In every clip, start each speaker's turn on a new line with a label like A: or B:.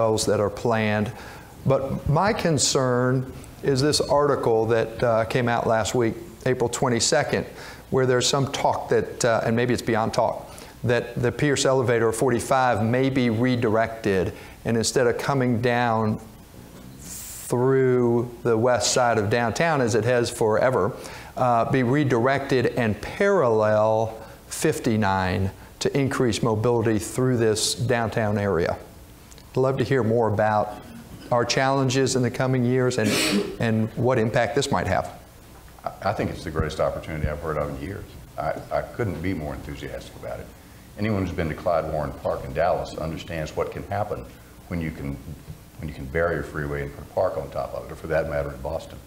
A: that are planned. But my concern is this article that came out last week, April 22nd, where there's some talk that, and maybe it's beyond talk, that the Pierce Elevator 45 may be redirected, and instead of coming down through the west side of downtown as it has forever, be redirected and parallel 59 to increase mobility through this downtown area. I'd love to hear more about our challenges in the coming years and what impact this might have.
B: I think it's the greatest opportunity I've heard of in years. I couldn't be more enthusiastic about it. Anyone who's been to Clyde Warren Park in Dallas understands what can happen when you can bury a freeway and put a park on top of it, or for that matter in Boston.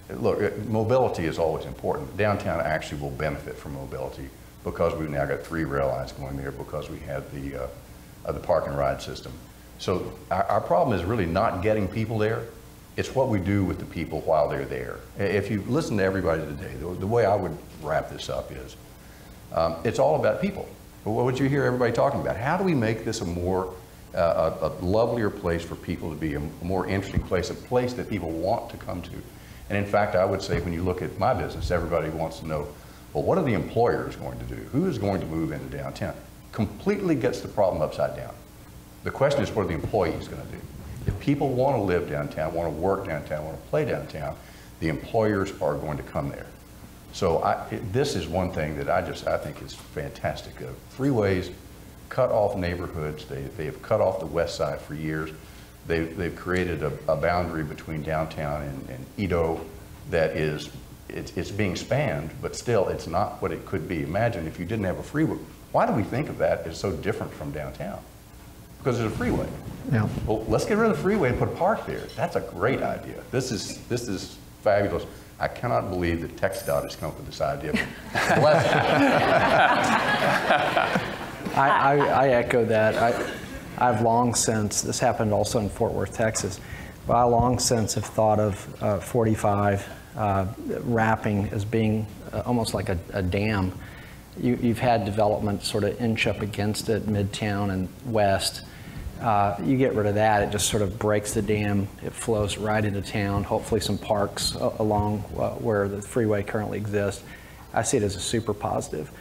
B: Look, mobility is always important. Downtown actually will benefit from mobility because we've now got 3 rail lines going there, because we have the park and ride system. So our problem is really not getting people there. It's what we do with the people while they're there. If you listen to everybody today, the way I would wrap this up is, it's all about people. What would you hear everybody talking about? How do we make this a lovelier place for people to be, a more interesting place, a place that people want to come to? And in fact, I would say when you look at my business, everybody wants to know, well, what are the employers going to do? Who is going to move into downtown? Completely gets the problem upside down. The question is, what are the employees going to do? If people want to live downtown, want to work downtown, want to play downtown, the employers are going to come there. So this is one thing that I think is fantastic. Freeways cut off neighborhoods. They have cut off the west side for years. They've created a boundary between downtown and Edo that is, it's being spanned, but still it's not what it could be. Imagine if you didn't have a freeway. Why do we think of that as so different from downtown? Because there's a freeway. Yeah. Well, let's get rid of the freeway and put a park there. That's a great idea. This is fabulous. I cannot believe that TxDOT has come up with this idea. Bless you.
C: I echo that. I've long since, this happened also in Fort Worth, Texas, but I long since have thought of 45 wrapping as being almost like a dam. You've had development sort of inch up against it, midtown and west. You get rid of that, it just sort of breaks the dam. It flows right into town, hopefully some parks along where the freeway currently exists. I see it as a super positive.